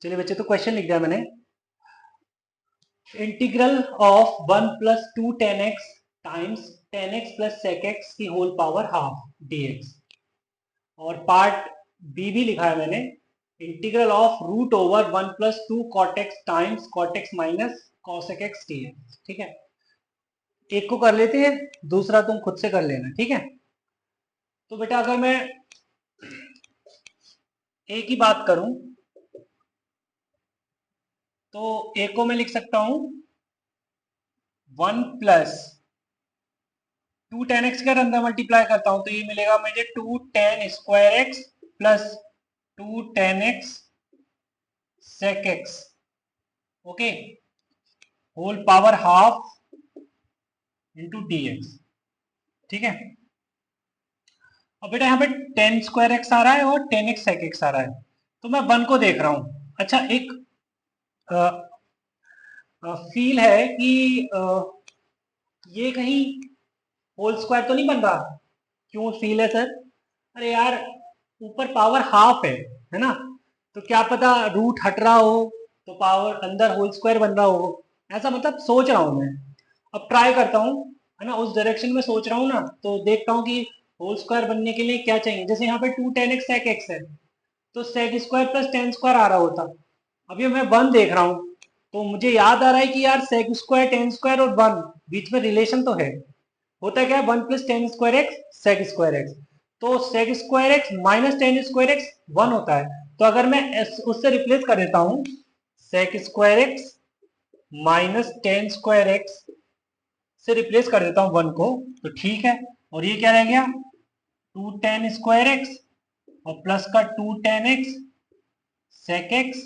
चलिए बच्चे, तो क्वेश्चन लिख दिया मैंने। Integral of 1 plus 2 tan X times tan X plus sec X की whole power half D X. और पार्ट बी भी लिखा है मैंने, integral of root over 1 plus 2 cot X times cot X minus cosec X D x. ठीक है, एक को कर लेते हैं, दूसरा तुम खुद से कर लेना। ठीक है, तो बेटा अगर मैं ए की बात करूं तो ए को मैं लिख सकता हूं 1 प्लस 2 टेन एक्स के अंदर मल्टीप्लाई करता हूं तो ये मिलेगा मुझे 2 tan square x plus 2 tan x sec x. Okay, whole power half into d x. ठीक है, अब बेटा यहाँ पे टेन स्क्वायर एक्स आ रहा है और टेन एक्स सेक एक्स आ रहा है, तो मैं वन को देख रहा हूं। अच्छा, एक फील है कि ये कहीं होल स्क्वायर तो नहीं बन रहा। क्यों फील है सर? अरे यार, ऊपर पावर हाफ है ना, तो क्या पता रूट हट रहा हो तो पावर अंदर होल स्क्वायर बन रहा हो। ऐसा मतलब सोच रहा हूं मैं। अब ट्राई करता हूँ, है ना, उस डायरेक्शन में सोच रहा हूँ ना, तो देखता हूँ कि होल स्क्वायर बनने के लिए क्या चाहिए। जैसे यहाँ पे 2 टेन एक्स सेक एक्स है, तो sec square plus tan square आ रहा होता। अभी मैं वन देख रहा हूँ तो मुझे याद आ रहा है कि यार सेक स्क्वायर टेन स्क्वायर और वन बीच में रिलेशन तो है। होता क्या है, one plus tan square X sec square X, तो sec square x minus tan square X one होता है। तो अगर मैं उससे रिप्लेस कर देता हूँ sec square x minus tan square x से रिप्लेस कर देता हूँ वन को, तो ठीक है। और ये क्या रह गया, टू टेन स्क्वायर एक्स और प्लस का two tan x sec x,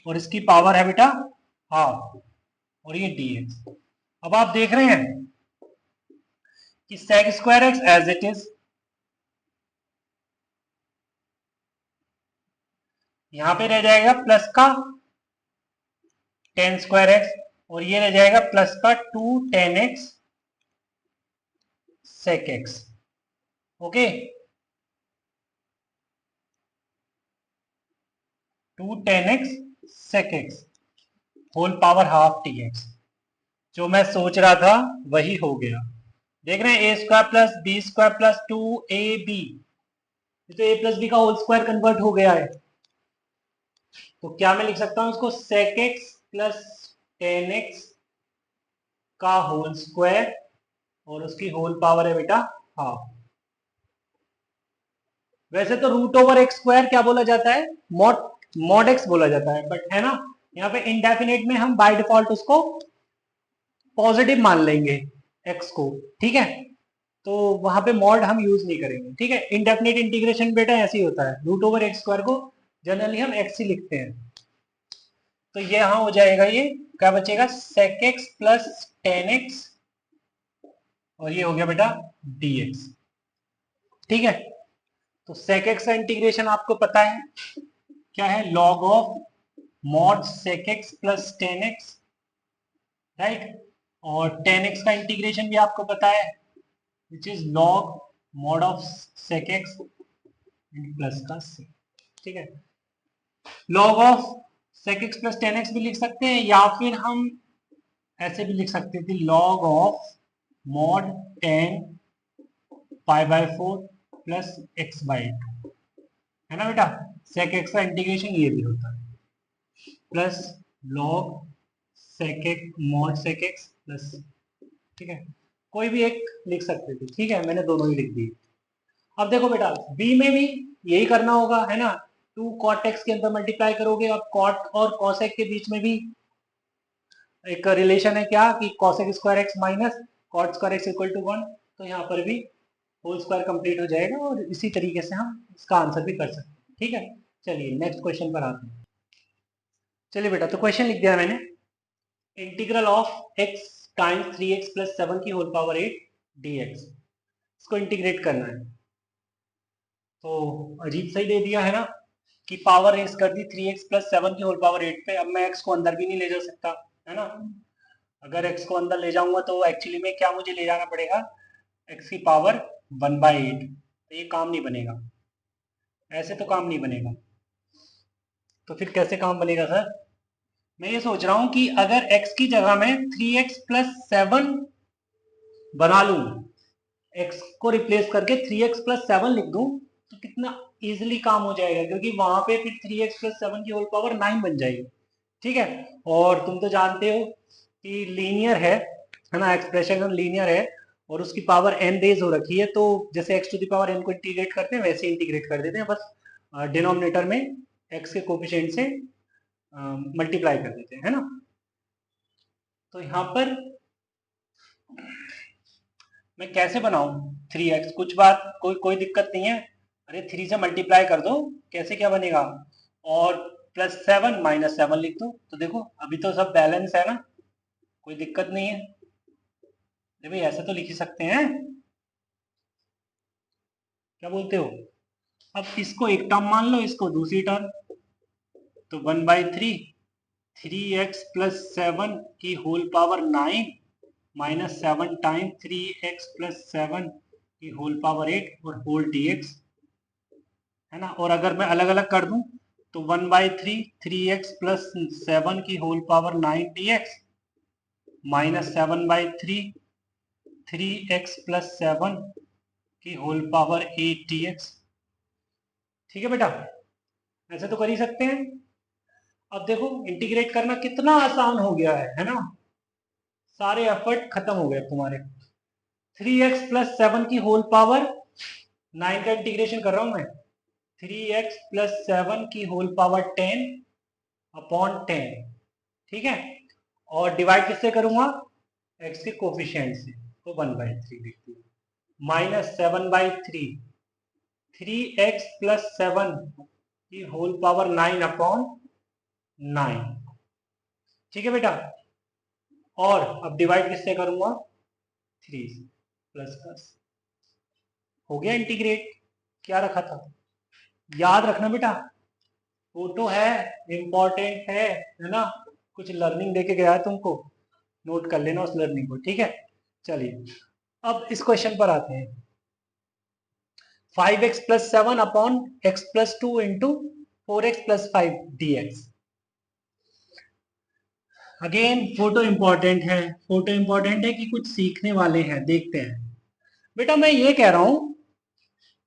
और इसकी पावर है बेटा हाफ, और ये डी एक्स। अब आप देख रहे हैं कि sec square x as it is, यहां पे रह जाएगा प्लस का टेन स्क्वायर एक्स, और ये रह जाएगा प्लस का two tan x sec x. Okay, two tan x sec x whole power half t x. जो मैं सोच रहा था वही हो गया। देख रहे हैं, A square plus B square plus two A B, तो ए प्लस बी का होल स्क्वायर कन्वर्ट हो गया है। तो क्या मैं लिख सकता हूं इसको, sec x plus tan x का होल स्क्वायर, और उसकी होल पावर है बेटा हाफ। वैसे तो रूट ओवर एक्स स्क्वायर क्या बोला जाता है, मॉड मॉड एक्स बोला जाता है, बट है ना, यहाँ पे इंडेफिनेट में हम बाय डिफॉल्ट उसको पॉजिटिव मान लेंगे एक्स को। ठीक है, तो वहां पे मॉड हम यूज नहीं करेंगे। ठीक है, इंडेफिनेट इंटीग्रेशन बेटा ऐसे ही होता है, रूट ओवर एक्स स्क्वायर को जनरली हम एक्स ही लिखते हैं। तो ये यहां हो जाएगा, ये क्या बचेगा, sec x plus tan x, और ये हो गया बेटा डी एक्स। ठीक है, तो सेक एक्स का इंटीग्रेशन आपको पता है क्या है, log of mod sec x plus tan x, right. और टेन एक्स का इंटीग्रेशन भी आपको पता है, which is log mod of sec x plus का सेक। ठीक है, log of sec x plus tan x भी लिख सकते हैं, या फिर हम ऐसे भी लिख सकते थे, log of mod ten pi by four plus x by two, है ना बेटा। सेक एक्स का इंटीग्रेशन ये भी होता है, plus log sec x mod sec x plus. ठीक है, कोई भी एक लिख सकते थे। ठीक है, मैंने दोनों ही लिख दिए। अब देखो बेटा, बी में भी यही करना होगा, है ना। टू कॉट एक्स के अंदर मल्टीप्लाई करोगे, और कॉट और कॉसेक के बीच में भी एक रिलेशन है क्या, कि cosec square x minus cot square x equal to one. तो यहाँ पर भी होल स्क्वायर कंप्लीट हो जाएगा, और इसी तरीके से हम इसका आंसर भी कर सकते हैं। ठीक है, चलिए नेक्स्ट क्वेश्चन पर आते हैं। चलिए बेटा, तो क्वेश्चन लिख दिया मैंने, integral of X times three X plus seven की whole power eight D X, इसको इंटीग्रेट करना है। तो अजीब सही दे दिया है ना, कि पावर रेस कर दी थ्री एक्स प्लस सेवन की होल पावर एट पे। अब मैं एक्स को अंदर भी नहीं ले जा सकता, है ना। अगर एक्स को अंदर ले जाऊंगा तो एक्चुअली में क्या मुझे ले जाना पड़ेगा, एक्स की पावर वन बाई एट। तो ये काम नहीं बनेगा, ऐसे तो काम नहीं बनेगा। तो फिर कैसे काम बनेगा सर? मैं ये सोच रहा हूं कि अगर x की जगह में 3x+7 बना लूं, x को रिप्लेस करके 3x+7 लिख दूं, तो कितना इजीली काम हो जाएगा, क्योंकि वहां पे फिर 3x+7 की होल पावर 9 बन जाएगी। ठीक है, और तुम तो जानते हो कि लीनियर है ना, एक्सप्रेशन लीनियर है और उसकी पावर n रेज हो रखी है, तो जैसे x to the power n को इंटीग्रेट करते हैं वैसे इंटीग्रेट कर देते हैं, बस डिनोमिनेटर में x के कोफिशिएंट से मल्टीप्लाई कर देते हैं, है ना। तो यहाँ पर मैं कैसे बनाऊं 3x, कुछ बात कोई दिक्कत नहीं है, अरे 3 से मल्टीप्लाई कर दो, कैसे क्या बनेगा, और +7 -7 लिख दो, तो देखो अभी तो सब बैलेंस है ना, कोई दिक्कत नहीं है। अरे भाई ऐसे तो लिख ही सकते हैं, क्या बोलते हो? अब इसको एक टर्म मान लो, इसको दूसरी टर्म, तो 1/3 3x+7 की होल पावर 9 -7 टाइम 3x+7 की होल पावर 8 और होल dx, है ना। और अगर मैं अलग अलग कर दूं तो 1/3 3x+7 की होल पावर 9 dx -7/3 3x+7 की होल पावर 8 dx। ठीक है बेटा, ऐसे तो कर ही सकते हैं। अब देखो इंटीग्रेट करना कितना आसान हो गया है ना, सारे एफर्ट खत्म हो गए तुम्हारे। 3x+7 की होल पावर 9 का इंटीग्रेशन कर रहा हूं मैं, 3x+7 की होल पावर 10/10, ठीक है, और डिवाइड किससे करूंगा, x के कोफिशिएंट से, तो 1/3 लिख दूंगा, -7/3 3x+7 की होल पावर 9/9, ठीक है बेटा, और अब डिवाइड किससे करूंगा, 3 से, प्लस हो गया इंटीग्रेट। क्या रखा था, याद रखना बेटा, फोटो है, इंपॉर्टेंट है ना, कुछ लर्निंग देके गया है तुमको, नोट कर लेना उस लर्निंग को, ठीक है। चलिए अब इस क्वेश्चन पर आते हैं, 5x+7/x+2 into 4x+5 dx। Again photo important है, फोटो इंपॉर्टेंट है कि कुछ सीखने वाले हैं, देखते हैं। बेटा मैं ये कह रहा हूं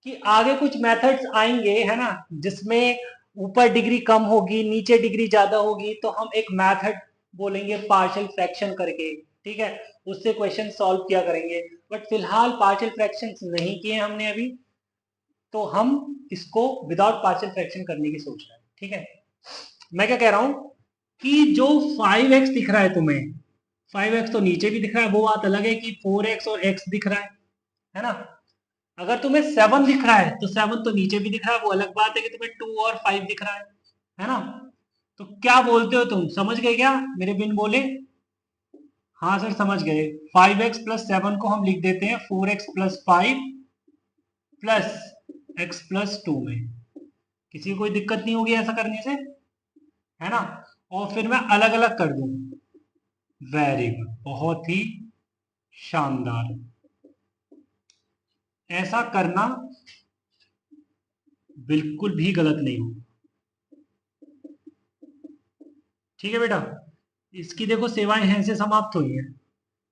कि आगे कुछ मेथड्स आएंगे, है ना, जिसमें ऊपर डिग्री कम होगी नीचे डिग्री ज्यादा होगी, तो हम एक मेथड बोलेंगे पार्शियल फ्रैक्शन करके, ठीक है, उससे क्वेश्चन सॉल्व किया करेंगे। बट फिलहाल पार्शियल फ्रैक्शन नहीं किए हमने अभी, तो हम इसको विदाउट पार्शियल फ्रैक्शन करने की सोच रहे हैं, ठीक है। मैं क्या कह रहा हूं कि जो 5x दिख रहा है तुम्हें, 5x तो नीचे भी दिख रहा है, वो बात अलग है कि 4x और x दिख रहा है ना। अगर तुम्हें 7 दिख रहा है तो 7 तो नीचे भी दिख रहा है, वो अलग बात है कि तुम्हें 2 और 5 दिख रहा है ना। तो क्या बोलते हो तुम, समझ गए क्या मेरे बिन बोले? हाँ सर समझ गए। 5x+7 को हम लिख देते हैं 4x+5 प्लस x+2 में, किसी को कोई दिक्कत नहीं होगी ऐसा करने से, है ना। और फिर मैं अलग अलग कर दूं, वेरी गुड, बहुत ही शानदार, ऐसा करना बिल्कुल भी गलत नहीं हो, ठीक है बेटा। इसकी देखो सेवाएं हैं से समाप्त हुई है,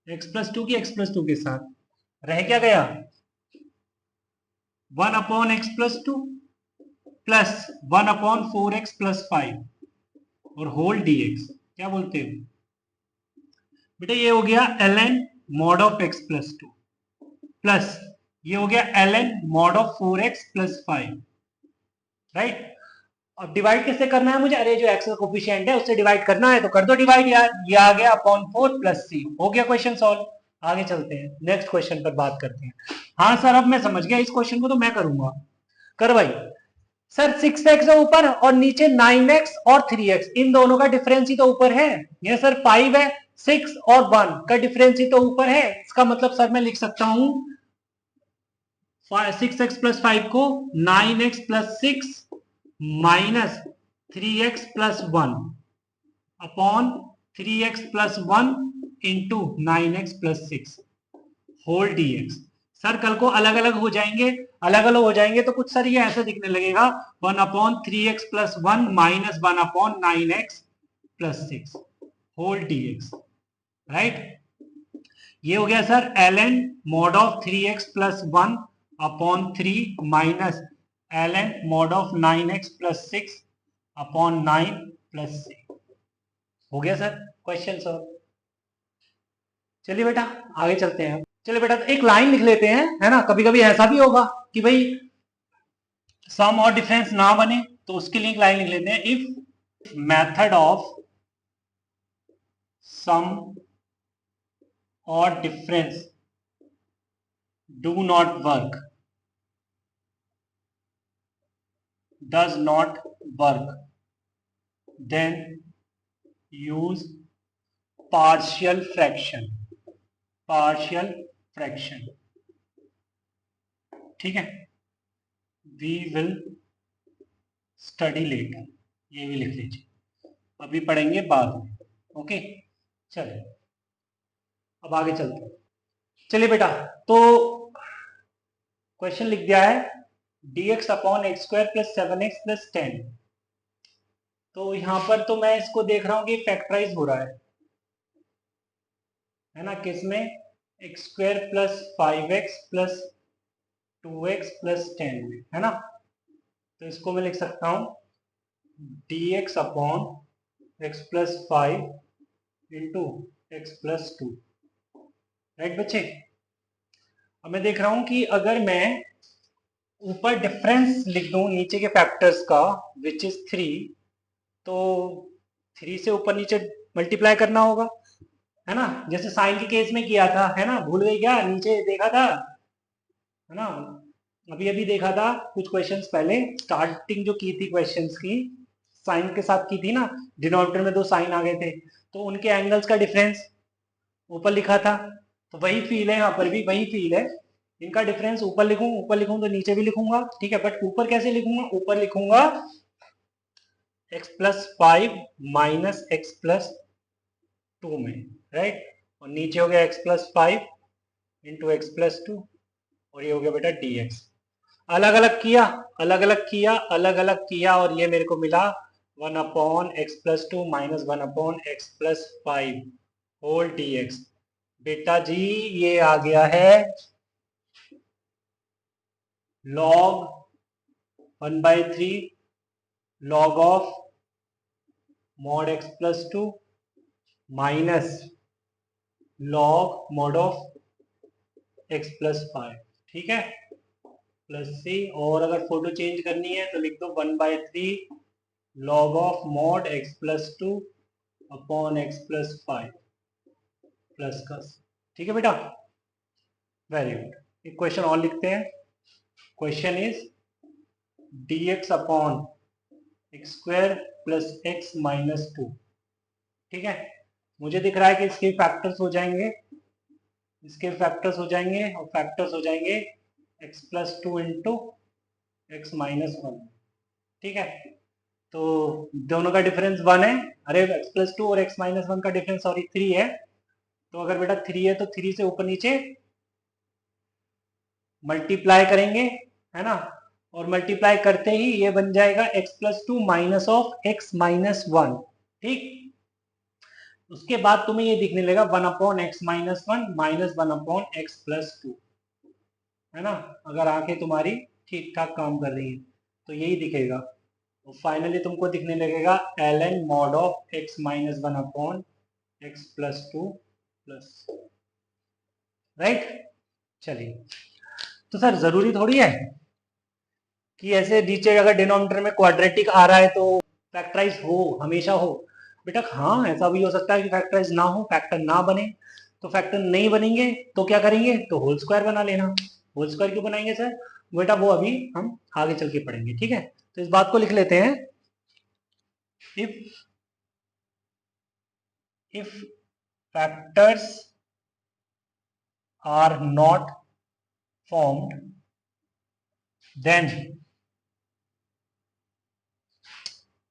x+2 की x+2 के साथ रह क्या गया, 1/x+2 प्लस 1/4x+5 और होल dx। क्या बोलते हो बेटा, ये हो गया ln mod of x+2 plus ये हो गया ln mod of 4x+5, right. अब डिवाइड किससे करना है मुझे, अरे जो x का कोफिशिएंट है उससे डिवाइड करना है, तो कर दो डिवाइड यार, ये आ गया अपॉन 4 प्लस c, हो गया क्वेश्चन सॉल्व। आगे चलते हैं, नेक्स्ट क्वेश्चन पर बात करते हैं। हाँ सर अब मैं समझ गया, इस क्वेश्चन को तो मैं करूंगा, कर भाई। सर 6x है ऊपर और नीचे 9x और 3x, इन दोनों का डिफरेंस ही तो ऊपर है। ये सर 5 है, 6 और 1 का डिफरेंस ही तो ऊपर है, इसका मतलब सर मैं लिख सकता हूं 6x+5 को 9x+6 minus 3x+1 upon 3x+1 into 9x+6 whole dx। Sir कल को अलग अलग हो जाएंगे, अलग अलग हो जाएंगे तो कुछ सर ये ऐसे दिखने लगेगा 1/3x+1 minus 1/9x+6 whole dx, right. ये हो गया sir ln mod of 3x+1/3 minus ln mod of 9x+6/9+6 हो गया सर क्वेश्चन सॉल्व। चलिए बेटा आगे चलते हैं। चलिए बेटा तो एक लाइन लिख लेते हैं, है ना। कभी कभी ऐसा भी होगा कि भाई सम और डिफरेंस ना बने, तो उसके लिए एक लाइन लिख लेते हैं। इफ मेथड ऑफ सम और difference do not work, does not work, then use partial fraction, partial fraction, ठीक है। we will study later, ये भी लिख लीजिए, अभी पढ़ेंगे बाद में, ओके। चलिए अब आगे चलते हैं। चलिए बेटा तो क्वेश्चन लिख दिया है dx/x² + 7x+10। तो यहां पर तो मैं इसको देख रहा हूं कि फैक्टराइज हो रहा है ना, किसमें x² + 5x + 2x + 10 में, है ना। तो इसको मैं लिख सकता हूं dx/x+5 इंटू x+2, राइट बच्चे। अब मैं देख रहा हूं कि अगर मैं ऊपर डिफरेंस लिख दूं नीचे के फैक्टर्स का विच इज 3, तो 3 से ऊपर नीचे मल्टीप्लाई करना होगा, है ना, जैसे साइन के केस में किया था, है ना। भूल गई क्या, नीचे देखा था, है ना। अभी अभी देखा था कुछ क्वेश्चंस पहले, स्टार्टिंग जो की थी क्वेश्चंस की साइन के साथ की थी ना, डिनोमिनेटर में 2 साइन आ गए थे, तो उनके एंगल्स का डिफरेंस ऊपर लिखा था। तो वही फील है यहाँ पर भी, वही फील है। इनका डिफरेंस ऊपर लिखूं तो नीचे भी लिखूंगा, ठीक है। बट ऊपर कैसे लिखूंगा, ऊपर लिखूंगा x+5 माइनस x+2 में, राइट। और नीचे हो गया x+5 इंटू x+2, और ये हो गया बेटा dx। अलग अलग किया, अलग अलग किया, अलग अलग किया, और ये मेरे को मिला 1/x+2 minus 1/x+5 whole dx। बेटा जी ये आ गया है log 1/3 log of mod x+2 minus log mod of x+5, ठीक है, प्लस सी। और अगर फोटो चेंज करनी है तो लिख दो 1/3 log of mod x+2 upon x+5 plus का, ठीक है बेटा। Very good. एक क्वेश्चन और लिखते हैं। Question is dx upon x² + x-2, ठीक है। मुझे दिख रहा है कि इसके फैक्टर्स हो जाएंगे, इसके फैक्टर्स हो जाएंगे, और फैक्टर्स हो जाएंगे x+2 इंटू x-1, ठीक है। तो दोनों का डिफरेंस 1 है, अरे x+2 और x-1 का डिफरेंस सॉरी 3 है। तो अगर बेटा 3 है तो 3 से ऊपर नीचे मल्टीप्लाई करेंगे, है ना। और मल्टीप्लाई करते ही ये बन जाएगा x+2 माइनस ऑफ x-1, ठीक। उसके बाद तुम्हें ये दिखने लगेगा 1/x-1 माइनस 1/x+2, है ना। अगर आंखें तुम्हारी ठीक ठाक काम कर रही है तो यही दिखेगा। तो फाइनली तुमको दिखने लगेगा ln mod of x-1/x+2 plus, right. चलिए तो सर जरूरी थोड़ी है कि ऐसे नीचे अगर डिनोमिनेटर में क्वाड्रेटिक आ रहा है तो फैक्टराइज हो, हमेशा हो। बेटा हाँ ऐसा भी हो सकता है कि फैक्टराइज ना हो, फैक्टर ना बने। तो फैक्टर नहीं बनेंगे तो क्या करेंगे, तो होल स्क्वायर बना लेना। होल स्क्वायर क्यों बनाएंगे सर, बेटा वो अभी हम आगे चल के पढ़ेंगे, ठीक है। तो इस बात को लिख लेते हैं, if factors are not formed then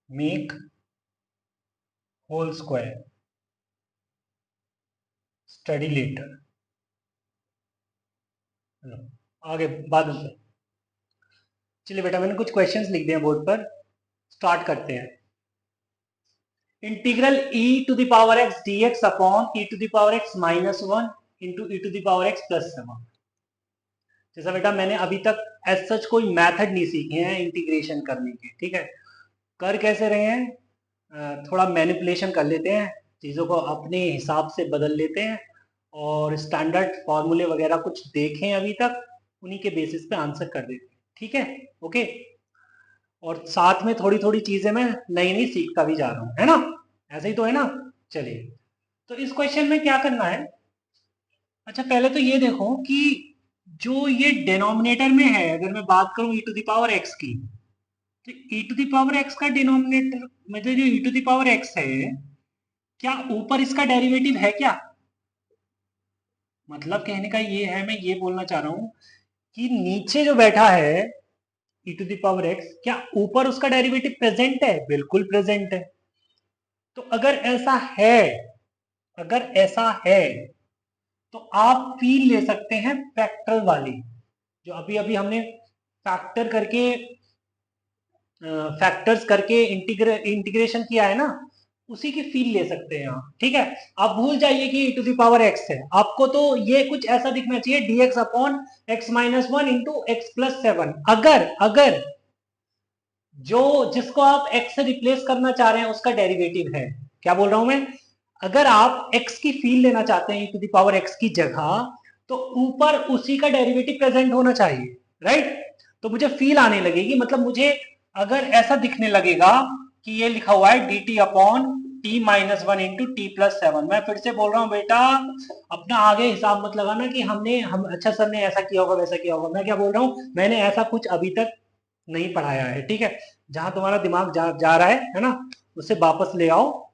make whole square, study later. आगे बाद में चलिए बेटा मैंने कुछ क्वेश्चंस लिख दिए हैं बोर्ड पर, स्टार्ट करते हैं। Integral e to the power x dx upon e to the power x minus 1 into e to the power x plus 7। जैसा बेटा मैंने अभी तक एज सच कोई मेथड नहीं सीखे हैं इंटीग्रेशन करने के, ठीक है। कर कैसे रहे हैं, थोड़ा मैनिपुलेशन कर लेते हैं, चीज़ों को अपने हिसाब से बदल लेते हैं और स्टैंडर्ड फॉर्मूले वगैरह कुछ देखें अभी तक, उन्हीं के बेसिस पे आंसर कर देते हैं, ठीक है। ओके, और साथ में थोड़ी थोड़ी चीजें मैं नई नई सीखता भी जा रहा हूँ, है ना, ऐसा ही तो है ना। चलिए, तो इस क्वेश्चन में क्या करना है, अच्छा पहले तो ये देखो कि जो ये डिनोमिनेटर में है, अगर मैं बात करूं e to the power x की, तो e to the power x का डिनोमिनेटर मतलब जो e to the power x है, क्या ऊपर इसका डेरिवेटिव है क्या? मतलब कहने का ये है, मैं ये बोलना चाह रहा हूं कि नीचे जो बैठा है e to the power x, क्या ऊपर उसका डेरिवेटिव प्रेजेंट है? बिल्कुल प्रेजेंट है। तो अगर ऐसा है, अगर ऐसा है तो आप फील ले सकते हैं फैक्टर वाली, जो अभी अभी हमने फैक्टर्स करके इंटीग्रेशन किया है ना, उसी की फील ले सकते हैं आप, ठीक है। आप भूल जाइए कि e to the power x है, आपको तो ये कुछ ऐसा दिखना चाहिए dx upon x minus 1 into x plus 7। अगर अगर जो जिसको आप x से रिप्लेस करना चाह रहे हैं उसका डेरिवेटिव है, क्या बोल रहा हूं मैं, अगर आप x की फील लेना चाहते हैं e to the power x की जगह, तो ऊपर उसी का डेरिवेटिव प्रेजेंट होना चाहिए, राइट। तो मुझे फील आने लगेगी, मतलब मुझे अगर ऐसा दिखने लगेगा कि ये लिखा हुआ है dt upon T minus 1 into T plus 7, मैं फिर से बोल रहा हूँ बेटा, अपना आगे हिसाब मत लगाना कि हम अच्छा सर ने ऐसा किया होगा वैसा किया होगा। मैं क्या बोल रहा हूँ, मैंने ऐसा कुछ अभी तक नहीं पढ़ाया है, ठीक है। जहां तुम्हारा दिमाग जा रहा है ना, उसे वापस ले आओ,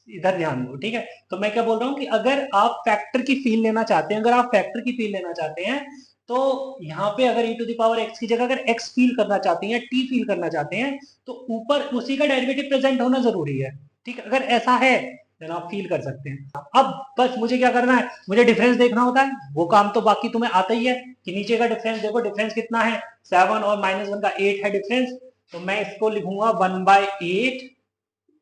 इधर ध्यान दो, ठीक है। तो मैं क्या बोल रहा हूँ कि अगर आप फैक्टर की फील लेना चाहते हैं, अगर आप फैक्टर की फील लेना चाहते हैं, तो यहाँ पे अगर e to the power x की जगह अगर x फील करना चाहते हैं, t फील करना चाहते हैं, तो ऊपर उसी का डेरिवेटिव प्रेजेंट होना जरूरी है, ठीक है। अगर ऐसा है तो आप फील कर सकते हैं। अब बस मुझे क्या करना है, मुझे डिफरेंस देखना होता है, वो काम तो बाकी तुम्हें आता ही है कि नीचे का डिफरेंस देखो, डिफरेंस कितना है 7 और माइनस 1 का 8 है डिफरेंस, तो मैं इसको लिखूंगा 1/8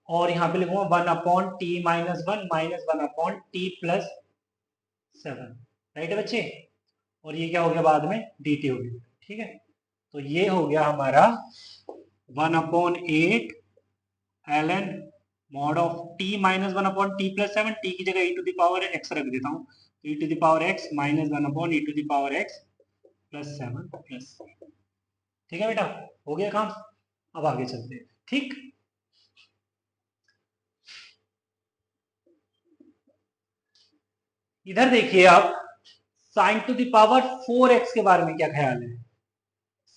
और यहाँ पे लिखूंगा 1 upon T minus 1 minus 1 upon t plus 7, right है बच्चे। और ये क्या हो गया बाद में डी टी हो गया, ठीक है। तो ये हो गया हमारा 1/8 l N mod of t minus 1 upon t plus 7, t की जगह e to the power x रख देता हूँ, तो e to the power x minus 1 upon e to the power x plus 7 plus, ठीक है बेटा, हो गया काम। अब आगे चलते हैं, ठीक। इधर देखिए आप, sign to the power 4x के बारे में क्या ख्याल है,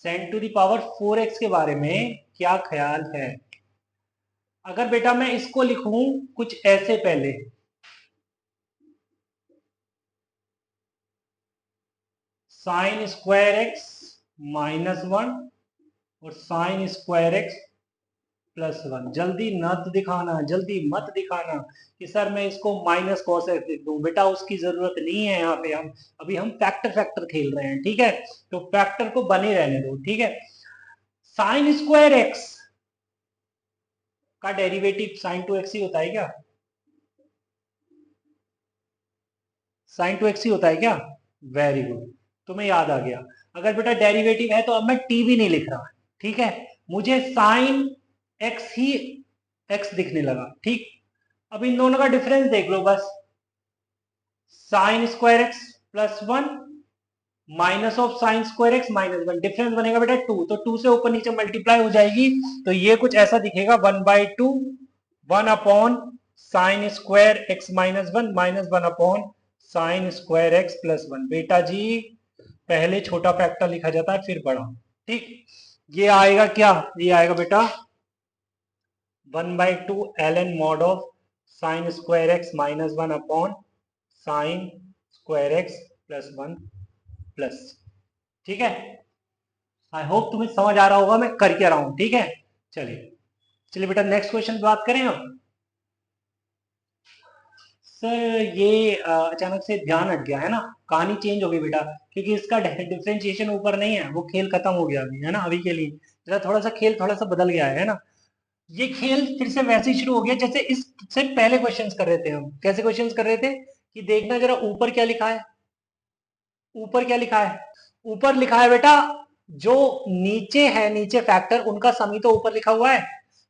sign to the power 4x के बारे में क्या ख्याल है। अगर बेटा मैं इसको लिखूं कुछ ऐसे, पहले साइन स्क्वायर एक्स माइनस 1 और साइन स्क्वायर एक्स प्लस 1, जल्दी मत दिखाना, जल्दी मत दिखाना कि सर मैं इसको माइनस कॉस एक्स लिख दूं, बेटा उसकी जरूरत नहीं है। यहाँ पे हम अभी हम फैक्टर फैक्टर खेल रहे हैं, ठीक है, तो फैक्टर को बने रहने दो, ठीक है। साइन स्क्वायर एक्स का डेरिवेटिव साइन टू एक्स ही होता है क्या, साइन टू एक्स ही होता है क्या, वेरी गुड, तुम्हें याद आ गया। अगर बेटा डेरिवेटिव है तो अब मैं टी भी नहीं लिख रहा, ठीक है, मुझे साइन एक्स ही एक्स दिखने लगा, ठीक। अब इन दोनों का डिफरेंस देख लो बस, sign square x plus 1 minus of sine square x minus 1, difference बनेगा बेटा 2, तो 2 से ऊपर नीचे मल्टीप्लाई हो जाएगी, तो ये कुछ ऐसा दिखेगा 1/2 1 upon sine square x minus 1 minus 1 upon sine square x plus 1। बेटा जी पहले छोटा फैक्टर लिखा जाता है फिर बड़ा, ठीक। ये आएगा क्या, ये आएगा बेटा 1/2 l N mod of sine square x minus 1 upon sine square x plus 1 plus, ठीक है। आई होप तुम्हें समझ आ रहा होगा मैं कर क्या रहा हूं, ठीक है। चलिए चलिए बेटा नेक्स्ट क्वेश्चन बात करें अब। सर ये अचानक से ध्यान हट गया है ना, कहानी चेंज हो गई बेटा, क्योंकि इसका डिफरेंशिएशन ऊपर नहीं है, वो खेल खत्म हो गया अभी, है ना, अभी के लिए जरा थोड़ा सा खेल थोड़ा सा बदल गया है ना। ये खेल फिर से वैसे ही शुरू हो गया जैसे इससे पहले क्वेश्चंस कर रहे थे हम। कैसे क्वेश्चंस कर रहे थे कि देखना जरा ऊपर क्या लिखा है, ऊपर क्या लिखा है, ऊपर लिखा है बेटा जो नीचे है, नीचे फैक्टर उनका सम ही तो ऊपर लिखा हुआ है।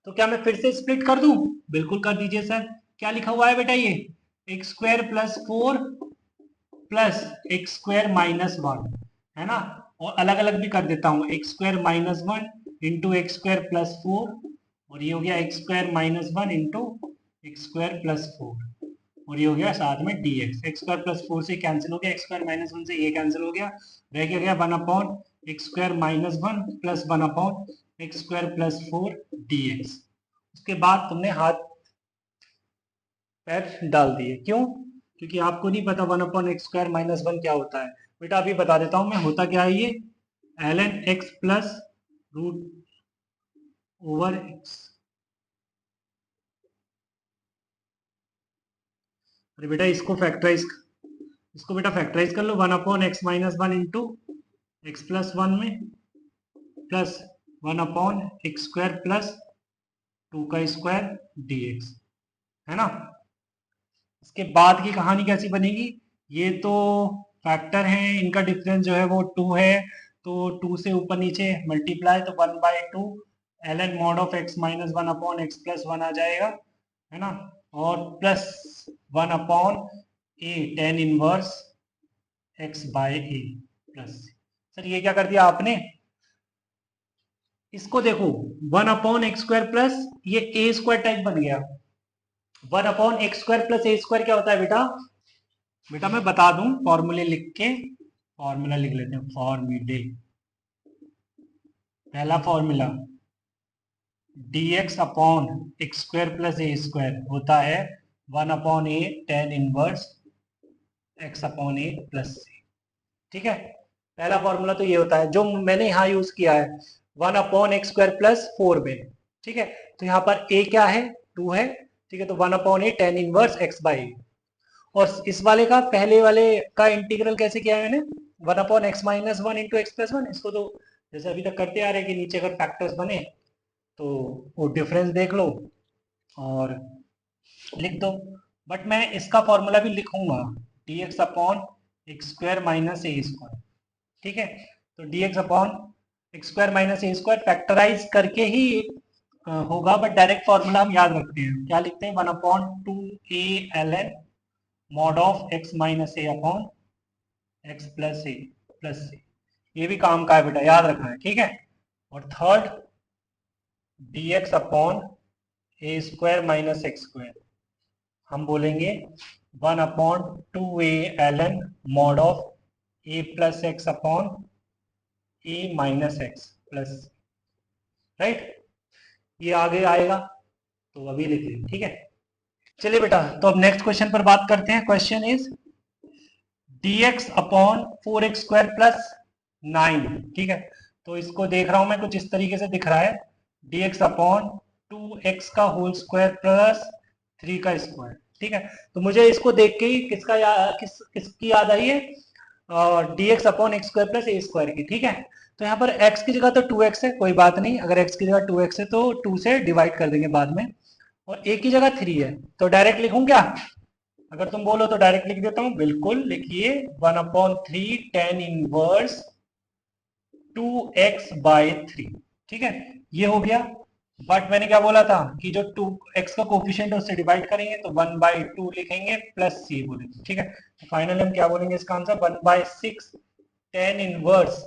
तो क्या मैं फिर से स्प्लिट कर दूं? बिल्कुल कर दीजिए सर। क्या लिखा हुआ है बेटा, ये x square plus 4 plus x square minus 1, है ना। और अलग अलग भी कर देता हूं, x square minus 1 into x square plus 4, और ये हो गया x square minus 1 into x square plus 4, और ये हो गया साथ में dx। एक्स स्क्वायर प्लस 4 से कैंसिल हो गया, एक्स स्क्वायर माइनस 1 से ये कैंसिल हो गया, रह गया 1 upon x square minus 1 plus 1 upon x square plus 4 dx। उसके बाद तुमने हाथ पैर डाल दिए, क्यों? क्योंकि आपको नहीं पता 1 अपॉन एक्स स्क्वायर माइनस 1 क्या होता है। बेटा अभी बता देता हूं मैं, होता क्या है ये, ln x plus root over x. अरे बेटा इसको बेटा फैक्टराइज कर लो, 1 upon x minus 1 into x plus 1 में plus 1 upon x square plus 2 का स्क्वायर dx, है ना। इसके बाद की कहानी कैसी बनेगी, ये तो फैक्टर हैं, इनका डिफरेंस जो है वो 2 है, तो 2 से ऊपर नीचे मल्टीप्लाई, तो 1/2 ln mod of x minus 1 upon x plus 1 आ जाएगा, है ना। और plus 1 upon A tan inverse x bye A plus. Sir ये क्या कर दिया आपने, इसको देखो 1 अपॉन एक्स स्क्वायर प्लस ये ए स्क्वायर टाइप बन गया। 1 upon x square plus A square क्या होता है बेटा, बेटा मैं बता दूं, फॉर्मूले लिख के, फॉर्मूला लिख लेते हैं, फॉर्मूले। पहला formula dx upon x square plus A square होता है 1 upon A tan inverse X upon A plus C, ठीक है। पहला फॉर्मूला तो ये होता है जो मैंने यहाँ यूज किया है, 1 अपॉन एक्स स्क्वायर प्लस 4 में, ठीक है। तो यहाँ पर a क्या है, 2 है, ठीक है। तो 1 upon A tan inverse X by A. और इस वाले का, पहले वाले का इंटीग्रल कैसे किया है मैंने, 1 upon x minus 1 into x plus 1। इसको तो जैसे अभी तक करते आ रहे हैं कि नीचे अगर फैक्टर्स बने तो वो डिफरेंस देख लो और लिख दो। बट मैं इसका फॉर्मूला भी लिखूंगा, dx upon x square minus A square, ठीक है। तो dx upon x square minus A square factorise करके ही होगा, बट डायरेक्ट फॉर्मूला हम याद रखते हैं, क्या लिखते हैं, 1 upon 2a ln mod of X minus A upon x plus A plus C. ये भी काम का है बेटा, याद रखना है, ठीक है। और third dx upon A square minus X square, हम बोलेंगे 1 upon 2a ln mod of A plus X upon A minus X plus, right. ये आगे आएगा तो अभी लिख लें, ठीक है। चलिए बेटा, तो अब नेक्स्ट क्वेश्चन पर बात करते हैं। Question is dx upon 4x square plus 9, ठीक है। तो इसको देख रहा हूं मैं, कुछ इस तरीके से दिख रहा है, dx अपॉन 2x का होल स्क्वायर प्लस 3 का स्क्वायर, ठीक है। तो मुझे इसको देख के ही किसकी याद आई है, dx upon x square plus A square की, ठीक है। तो यहाँ पर x की जगह तो 2x है, कोई बात नहीं, अगर x की जगह 2x है तो 2 से डिवाइड कर देंगे बाद में, और a की जगह 3 है, तो डायरेक्ट लिखूं क्या, अगर तुम बोलो तो डायरेक्ट लिख देता हूं, बिल्कुल लिखिए 1 upon 3 tan inverse 2x by 3, ठीक है। ये हो गया। बट मैंने क्या बोला था कि जो 2x का कोफिशिएंट है उससे डिवाइड करेंगे तो 1/2 लिखेंगे प्लस c बोलेंगे, ठीक है। तो फाइनली हम क्या बोलेंगे इसका answer, 1/6 tan inverse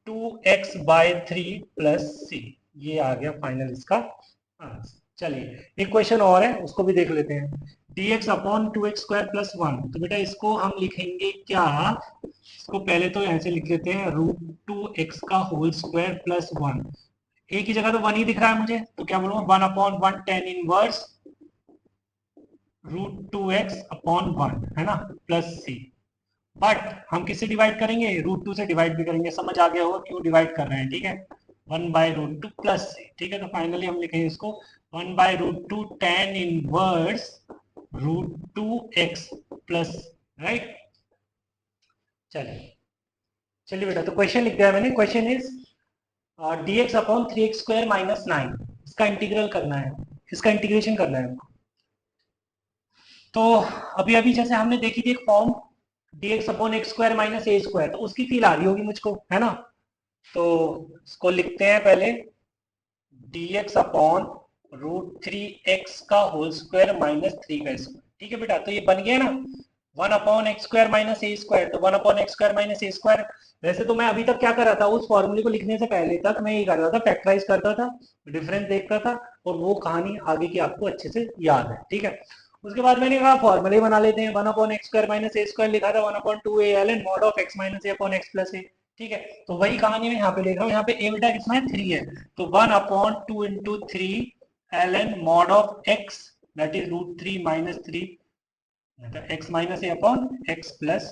2x by 3 plus c। ये आ गया फाइनल इसका आंसर। चलिए एक क्वेश्चन और है, उसको भी देख लेते हैं। dx upon 2x square plus 1, तो बेटा इसको हम लिखेंगे क्या, इसको पहले तो ऐसे लिख लेते हैं, √2x का होल स्क्वायर प्लस 1। ए की जगह तो 1 ही दिख रहा है मुझे, तो क्या बोलूंगा, 1 upon 1 tan inverse √2x upon 1, है ना, प्लस c। बट हम किससे डिवाइड करेंगे, √2 से डिवाइड भी करेंगे, समझ आ गया होगा क्यों डिवाइड कर रहे हैं, ठीक है। 1/√2 प्लस c, ठीक है। तो फाइनली हम लिखेंगे इसको 1/√2 tan inverse √2x plus, right. चलिए बेटा, तो क्वेश्चन लिख दिया मैंने। Question is dx upon 3x² minus 9, इसका इंटीग्रल करना है, इसका इंटीग्रेशन करना है हमको। तो अभी अभी जैसे हमने देखी थी एक form dx upon x² minus a², तो उसकी फील आ रही होगी मुझको, है ना। तो इसको लिखते हैं पहले, dx अपॉन √3x का होल स्क्वायर माइनस 3 का स्क्वायर। ठीक है बेटा, तो ये बन गया ना 1 अपॉन x² माइनस a², तो 1 अपॉन x² माइनस a²। वैसे तो मैं अभी तक क्या कर रहा था, उस फॉर्मूले को लिखने से पहले तक मैं ये कर रहा था, फैक्टराइज करता था, डिफरेंस देखता था, और वो कहानी आगे की आपको अच्छे से याद है। ठीक है, उसके बाद मैंने कहा फॉर्मूले बना लेते हैं। 1 अपॉन x² माइनस a² लिखा था 1 upon 2a ln mod of x minus a upon x plus a। ठीक है, तो वही कहानी मैं यहाँ पे लिख रहा हूँ। यहाँ पे a बेटा कितना है, 3 है, तो 1 upon 2 into 3 ln mod of x that is √3 minus 3 x minus A upon x plus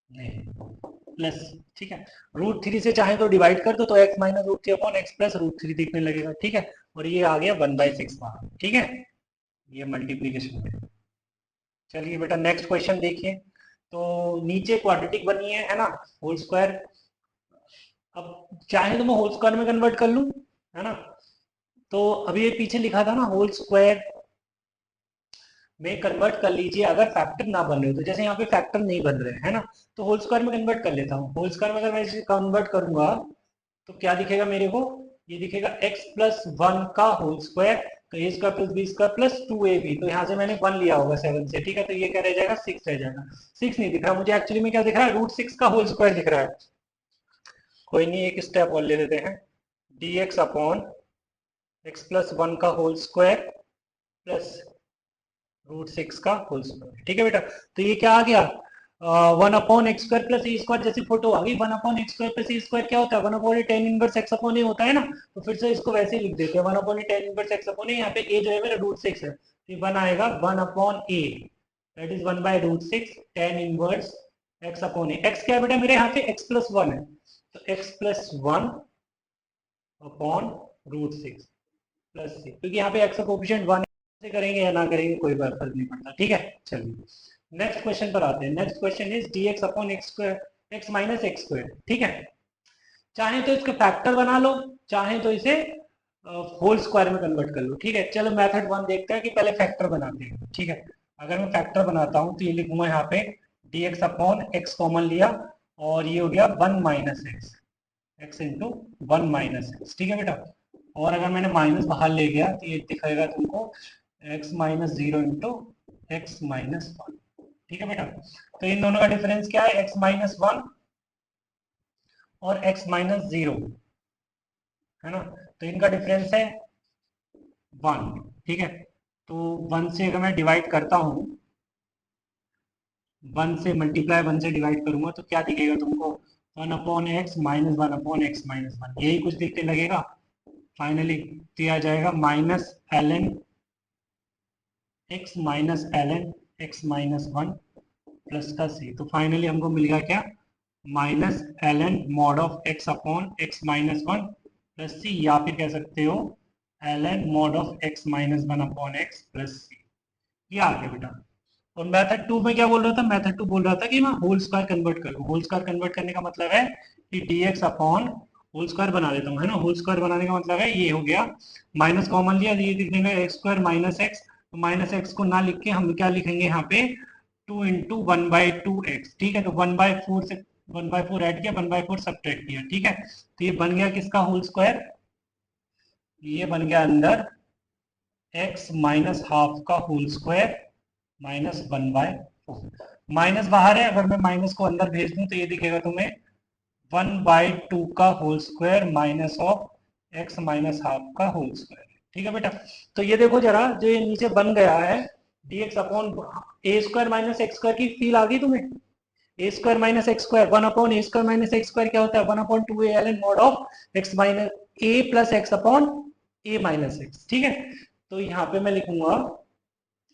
plus. ठीक है, √3 से चाहे तो डिवाइड कर दो, तो x minus √3 upon x plus √3 दिखने लगेगा। ठीक है, और ये आ गया 1/6 बार। ठीक है, ये मल्टीप्लीकेशन है। चलिए बेटा, नेक्स्ट क्वेश्चन देखिए। तो नीचे क्वाड्रेटिक बनी है ना, होल स्क्वायर। अब चाहे तो मैं होल स्क्वायर में कन्वर्ट कर लूं, है ना। तो अभी ये पीछे लिखा था ना, होल स्क्वायर में कन्वर्ट कर लीजिए अगर फैक्टर ना बन रहे हो। तो जैसे यहाँ पे फैक्टर नहीं बन रहे है ना, तो होल स्क्वायर में कन्वर्ट कर लेता हूँ। होल स्क्वायर में अगर मैं इसे कन्वर्ट करूंगा तो क्या दिखेगा मेरे को, ये दिखेगा x प्लस 1 का होल स्क्वायर, तो a square plus B square plus 2ab। तो यहाँ से मैंने 1 लिया होगा 7 से। ठीक है, तो ये क्या रह जाएगा, 6 रह जाएगा। 6 नहीं दिख रहा मुझे, एक्चुअली में क्या दिख रहा है, √6 का होल स्क्वायर दिख रहा है। कोई नहीं, एक स्टेप और ले लेते हैं, dx अपॉन x प्लस 1 का होल स्क्वायर प्लस √6 का होल स्क्वायर। ठीक है बेटा, तो ये क्या आ गया, 1 upon x square plus A square, जैसी फोटो आ गई। 1 upon x square plus A square क्या होता है, 1 upon tan inverse X upon A होता है ना। तो फिर से इसको वैसे ही लिख देते हैं, 1 upon tan inverse X upon A. यहाँ पे ए जो है मेरा √6 है, तो ये 1 आएगा 1 upon A, that is 1/√6 ten inverse X upon A. X क्या है बेटा मेरे यहाँ पे, एक्स प्लस 1 है, तो एक्स प्लस 1 अपॉन √6 प्लस सी, क्योंकि यहाँ पे एक्स का कोफिशिएंट 1 से करेंगे या ना करेंगे कोई फर्क नहीं पड़ता। ठीक है, चलिए नेक्स्ट क्वेश्चन पर आते हैं। Next question is dx upon x square x minus X square. ठीक है, चाहे तो इसका फैक्टर बना लो, चाहे तो इसे होल स्क्वायर में कन्वर्ट कर लो। ठीक है, चलो मेथड 1 देखते हैं कि पहले फैक्टर बनाते हैं। ठीक है, अगर मैं फैक्टर बनाता हूँ तो ये लिखूंगा यहाँ पे dx अपॉन एक्स कॉमन लिया, और ये हो गया 1 minus x, x into 1 minus X. ठीक है बेटा, और अगर मैंने माइनस बाहर ले गया तो ये दिखाएगा तुमको x minus 0 into x minus 1। ठीक है बेटा, तो इन दोनों का डिफरेंस क्या है, x माइनस 1 और x माइनस 0, है ना। तो इनका डिफरेंस है 1। ठीक है, तो 1 से अगर मैं डिवाइड करता हूँ, 1 से मल्टीप्लाई 1 से डिवाइड करूंगा तो क्या दिखेगा तुमको, 1 upon x minus 1 upon x minus 1, यही कुछ दिखने लगेगा फाइनली। तो यह आ जाएगा minus ln x minus ln x minus 1 plus का c। तो फाइनली हमको मिल गया क्या, minus ln mod of x upon x minus 1 plus c, या फिर कह सकते हो ln mod of x minus 1 upon x plus c। ये आ गया बेटा। और मेथड 2 में क्या बोल रहा था, मेथड 2 बोल रहा था कि मैं होल स्क्वायर कन्वर्ट करूँ। होल स्क्वायर कन्वर्ट करने का मतलब है कि dx अपॉन होल स्क्वायर बना देता हूँ, है ना। होल स्क्वायर बनाने का मतलब है ये हो गया, माइनस कॉमन लिया, ये लिख देंगे एक्स स्क्वायर माइनस एक्स। तो माइनस एक्स को ना लिख के हम क्या लिखेंगे यहाँ पे, 2 इंटू 1/2x। ठीक है, तो 1/4 से 1/4 ऐड किया, 1/4 सब्ट्रैक्ट किया। ठीक है, तो ये बन गया किसका होल स्क्वायर, ये बन गया अंदर x माइनस हाफ का होल स्क्वायर माइनस 1/4। माइनस बाहर है, अगर मैं माइनस को अंदर भेज दूं तो ये दिखेगा तुम्हें 1/2 का whole square minus of x minus half का होल स्क्वायर। ठीक है बेटा, तो ये देखो जरा, जो ये नीचे बन गया है dx upon A square minus X square की फील आ गई तुम्हें। A square minus X square, 1 upon A square minus X square क्या होता है, 1 upon 2a ln mod of x minus a plus X upon a minus X. ठीक है, तो यहाँ पे मैं लिखूंगा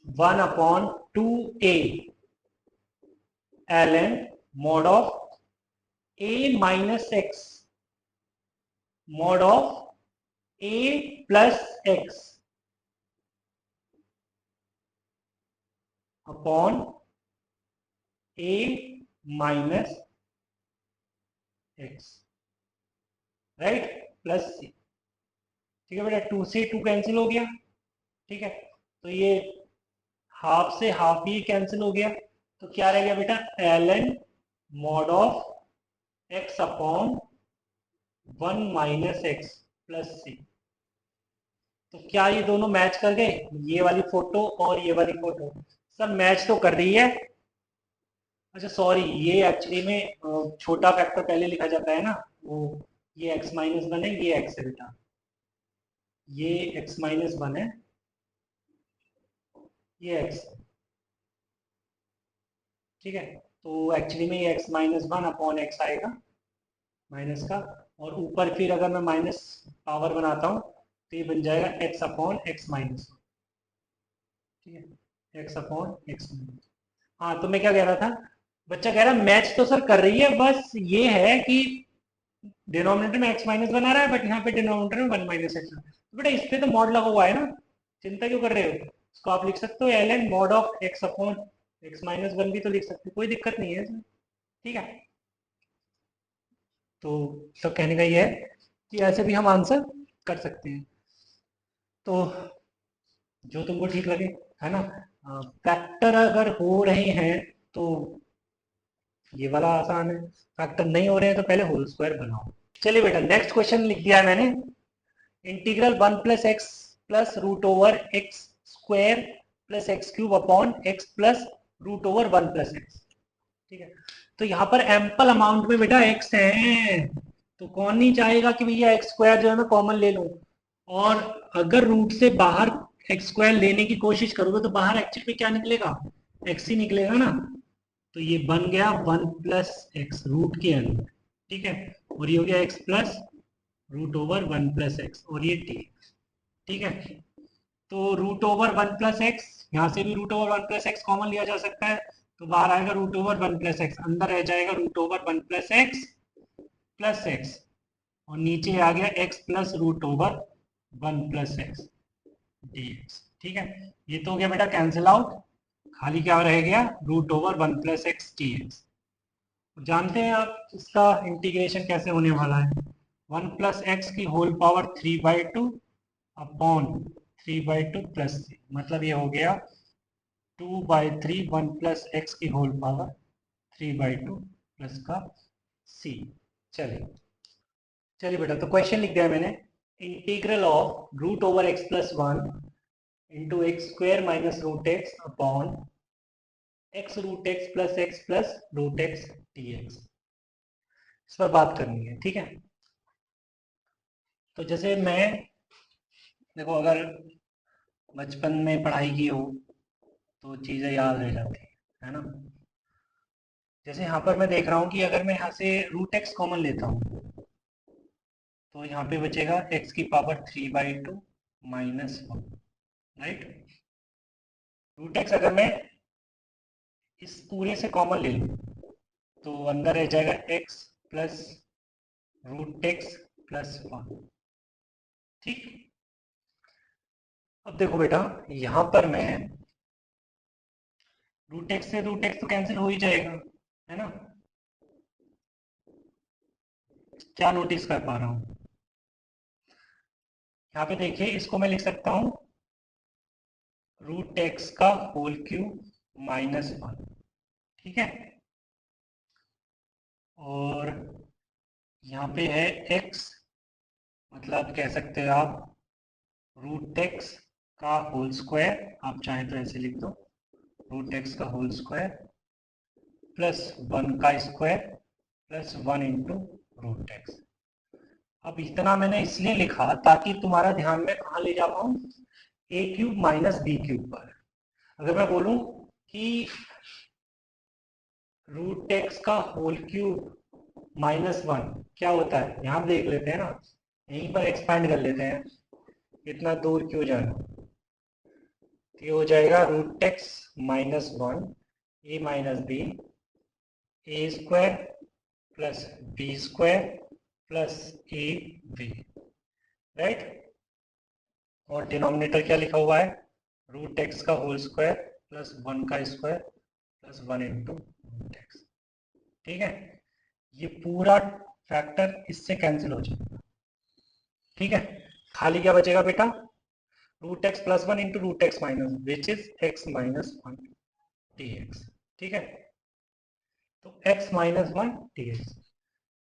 1 upon 2a ln mod of a minus X mod of a plus X upon A minus x, right, plus C. ठीक है बेटा, 2 से 2 कैंसिल हो गया। ठीक है, तो ये हाफ से हाफ ही कैंसिल हो गया, तो क्या रह गया बेटा, L N mod of x upon 1 minus X plus C. तो क्या ये दोनों मैच कर गए, ये वाली फोटो और ये वाली फोटो सब मैच तो कर रही है। अच्छा सॉरी, ये एक्चुअली में छोटा फैक्टर पहले लिखा जाता है ना, वो ये x माइनस वन है, ये x है बेटा, ये x माइनस वन है, ये x। ठीक है, तो एक्चुअली में ये x minus one upon x आएगा माइनस का, और ऊपर फिर अगर मैं माइनस पावर बनाता हूँ तो ये बन जाएगा x upon x minus one. ठीक है, x अपॉन एक्स माइनस। हाँ, तो मैं क्या कह रहा था, बच्चा कह रहा मैच तो सर कर रही है, बस ये है कि डिनोमिनेटर में x माइनस वन आ रहा है, बट यहाँ पे डिनोमिनेटर में वन माइनस एक्स। तो बेटा इस पे तो मॉड लगा हुआ है ना, चिंता क्यों कर रहे हो, इसको आप लिख सकते हो l N mod of x upon x minus one भी तो लिख सकते हो, कोई दिक्कत नहीं है इसमें। ठीक है, तो सब कहने का ये है कि ऐसे भी हम आंसर कर सकते हैं, तो जो तुमको ठीक लगे, है ना। फैक्टर अगर हो रहे हैं तो ये वाला आसान है, फैक्टर नहीं हो रहे हैं तो पहले होल स्क्वायर बनाओ। चलिए बेटा, नेक्स्ट क्वेश्चन लिख दिया है मैंने, integral one plus x plus root over x square plus x cube upon x plus root over one plus x. ठीक है, तो यहाँ पर एम्पल अमाउंट में बेटा एक्स है, तो कौन नहीं चाहेगा कि भैया एक्स स्क्वायर जो है मैं कॉमन ले लूं, और अगर रूट से बाहर एक्स स्क्वायर लेने की कोशिश करोगे तो बाहर एक्चुअली में क्या निकलेगा, एक्स ही निकलेगा ना। तो ये बन गया वन प्लस एक्स रूट के अंदर। ठीक है, और ये हो गया x plus root over one plus x, और ये टी। ठीक है, तो root over one plus x, यहाँ से भी root over one plus x common लिया जा सकता है, तो बाहर आएगा root over one plus x, अंदर रह जाएगा root over one plus x, और नीचे आ गया x plus root over one plus x dx। ठीक है, ये तो हो गया बेटा कैंसिल आउट, खाली क्या रह गया, root over one plus X D X. जानते हैं आप इसका इंटीग्रेशन कैसे होने वाला है, वन प्लस एक्स की whole power three by two upon three by two plus three, मतलब ये हो गया two by three one plus X की whole power three by two plus का सी। चलिए चलिए बेटा, तो क्वेश्चन लिख दिया मैंने, integral of root over x plus one into x square minus root x upon x root x plus root x D x, इस पर बात करनी है। ठीक है, तो जैसे मैं, देखो अगर बचपन में पढ़ाई की हो तो चीज़ें याद रह जाती है ना। जैसे यहाँ पर मैं देख रहा हूँ कि अगर मैं यहाँ से रूट एक्स कॉमन लेता हूँ तो यहाँ पे बचेगा एक्स की power three by two minus one, right. Root x अगर मैं इस पूरे से कॉमन ले लूँ तो अंदर रह जाएगा x plus root x plus one. ठीक, अब देखो बेटा, यहाँ पर मैं रूट एक्स से रूट एक्स तो कैंसिल हो ही जाएगा, है ना। क्या नोटिस कर पा रहा हूँ, यहाँ पे देखिए, इसको मैं लिख सकता हूँ रूट एक्स का होल क्यूब माइनस वन। ठीक है, और यहाँ पे है एक्स, मतलब कह सकते हो आप रूट एक्स का होल स्क्वायर, आप चाहें तो ऐसे लिख दो, रूट एक्स का होल स्क्वायर प्लस वन का square plus one into root x. अब इतना मैंने इसलिए लिखा ताकि तुम्हारा ध्यान में कहाँ ले जा पाऊँ, ए क्यूब माइनस बी क्यूब पर। अगर मैं बोलूं कि रूट एक्स का होल क्यूब माइनस वन क्या होता है, यहां देख लेते हैं ना, यहीं पर एक्सपैंड कर लेते हैं, इतना दूर क्यों जाना। ये हो जाएगा root x minus one a minus b, a square plus B square plus a B, right. और डिनोमिनेटर क्या लिखा हुआ है, रूट एक्स का होल स्क्वायर प्लस 1 का square plus 1 into root x. ठीक है, ये पूरा फैक्टर इससे कैंसिल हो जाएगा। ठीक है, खाली क्या बचेगा बेटा, root x plus 1 into root x minus which is x minus 1 D x. ठीक है, तो x माइनस 1 डी एक्स,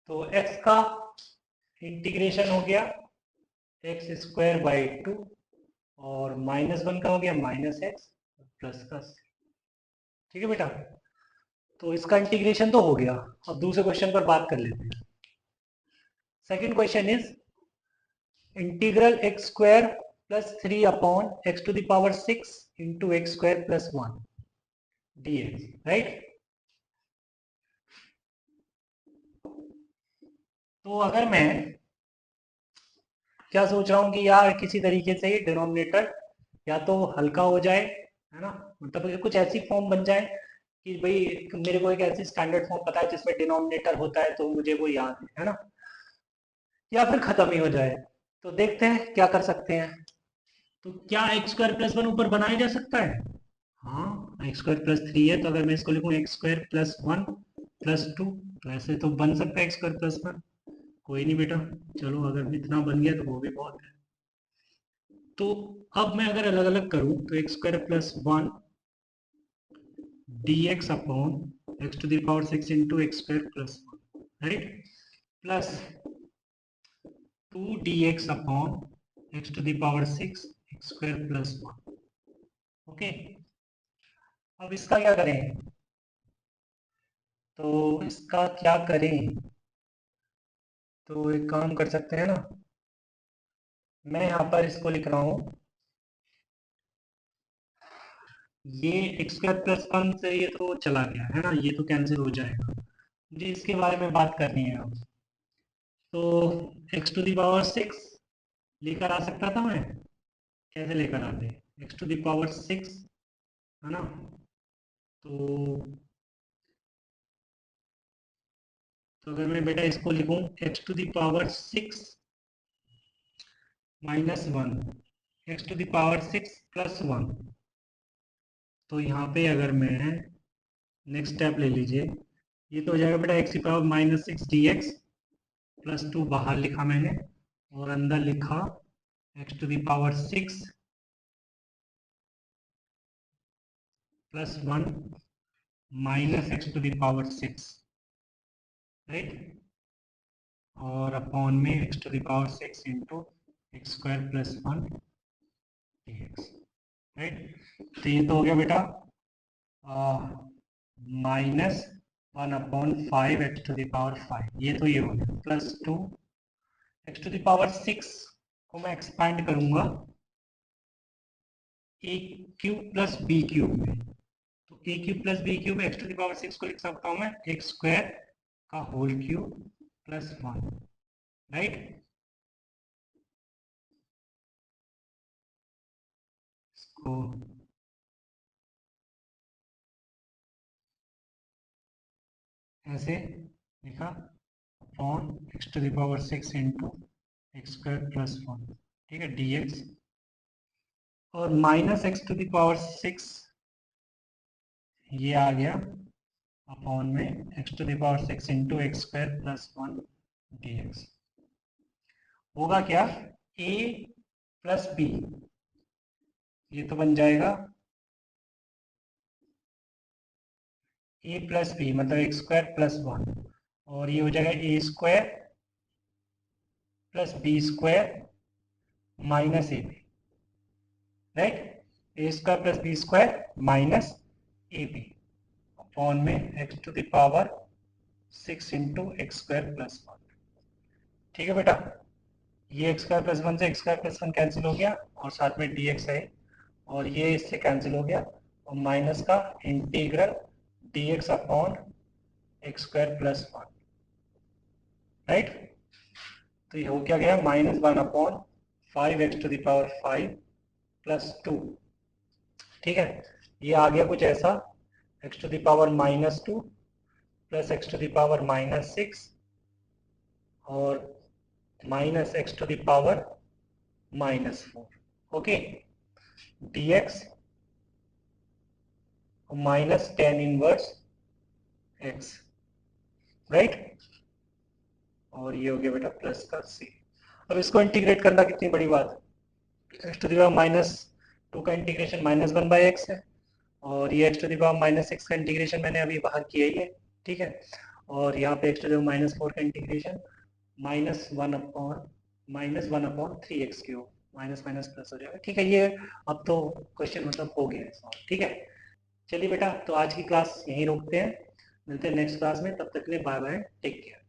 तो x का इंटीग्रेशन हो गया एक्स स्क्वायर बाई 2 और माइनस 1 का हो गया माइनस एक्स प्लस का। ठीक है बेटा, तो इसका इंटीग्रेशन तो हो गया। अब दूसरे क्वेश्चन पर बात कर लेते हैं। Second question is integral x square plus 3 upon x to the power 6 into x square plus 1 D x, right. तो अगर मैं क्या सोच रहा हूँ कि यार किसी तरीके से ये डिनोमिनेटर या तो हल्का हो जाए, है ना, मतलब कुछ ऐसी फॉर्म बन जाए कि भाई मेरे को एक ऐसी स्टैंडर्ड फॉर्म पता है जिसमें डिनोमिनेटर होता है तो मुझे वो याद है ना, या फिर खत्म ही हो जाए। तो देखते हैं क्या कर सकते हैं। तो क्या एक्स स्क्वायर प्लस 1 ऊपर बनाया जा सकता है? हाँ, एक्स स्क्वायर प्लस 3 है तो अगर मैं इसको लिखूं एक्स स्क्वायर प्लस 1 प्लस 2 तो ऐसे तो बन सकता है एक्स स्क्वायर प्लस 1। कोई नहीं बेटा, चलो अगर इतना बन गया तो वो भी बहुत है। तो अब मैं अगर अलग अलग करूं तो x square plus 1 D x upon x to the power 6 into x square plus 1, right, plus 2 d x upon x to the power 6 x square plus 1। Okay, अब इसका क्या करें, तो इसका क्या करें, तो एक काम कर सकते हैं ना, मैं यहाँ पर इसको लिख रहा हूँ, ये एक्स स्क्वायर प्लस 1 से ये तो चला गया है ना, ये तो कैंसिल हो जाएगा। मुझे इसके बारे में बात करनी है अब। तो एक्स टू द पावर 6 लेकर आ सकता था मैं, कैसे लेकर आते, एक्स टू द पावर 6 है ना, तो अगर मैं बेटा इसको लिखूं x to the power 6 minus 1 x to the power 6 plus 1, तो यहाँ पे अगर मैं नेक्स्ट स्टेप ले लीजिए, ये तो हो जाएगा बेटा एक्स की power minus 6 d x plus 2 बाहर लिखा मैंने और अंदर लिखा x to the power 6 plus 1 minus x to the power 6, right, और अपॉन में x to the power 6 into x square plus 1 D x, right. तो ये तो हो गया बेटा minus 1 upon 5 x to the power 5, ये तो ये हो गया plus 2 x to the power 6 को मैं एक्सपांड करूंगा A cube plus B cube में, तो A cube plus B cube X to the power 6 को लिख सकता हूं मैं एक्स स्क्वायर का होल क्यूब प्लस 1, राइट। इसको ऐसे लिखा upon x to the power 6 into x square plus 1, ठीक है, डी एक्स, और minus x to the power 6 ये आ गया अपॉन में x to the power 6 into x square plus 1 D X. होगा क्या, ए प्लस बी, ये तो बन जाएगा ए प्लस बी मतलब एक्स स्क्वायर प्लस 1, और ये हो जाएगा A square plus B square minus A B, right, A square plus B square minus A B upon में x to the power 6 into x square plus 1। ठीक है बेटा, ये एक्स स्क्वायर प्लस 1 से एक्स स्क्वायर प्लस 1 कैंसिल हो गया और साथ में डी एक्स है, और ये इससे कैंसिल हो गया और माइनस का integral d x upon x square plus 1, right. तो ये हो क्या गया minus 1 upon 5 x to the power 5 plus 2, ठीक है, ये आ गया कुछ ऐसा x to the power minus 2 plus x to the power minus 6 और minus x to the power minus 4, okay, dx minus tan inverse x, right, और ये हो गया बेटा प्लस का सी। अब इसको इंटीग्रेट करना कितनी बड़ी बात है, X to the power minus two का integration minus one by X है, और ये X to the power minus X का इंटीग्रेशन मैंने अभी बाहर किया ही है, ठीक है, और यहाँ पे X to the power minus four का integration minus one upon three X cube, minus minus plus हो जाएगा, ठीक है। ये अब तो क्वेश्चन मतलब हो गया है, ठीक है। चलिए बेटा, तो आज की क्लास यहीं रोकते हैं, मिलते हैं नेक्स्ट क्लास में, तब तक के लिए बाय बाय, टेक केयर।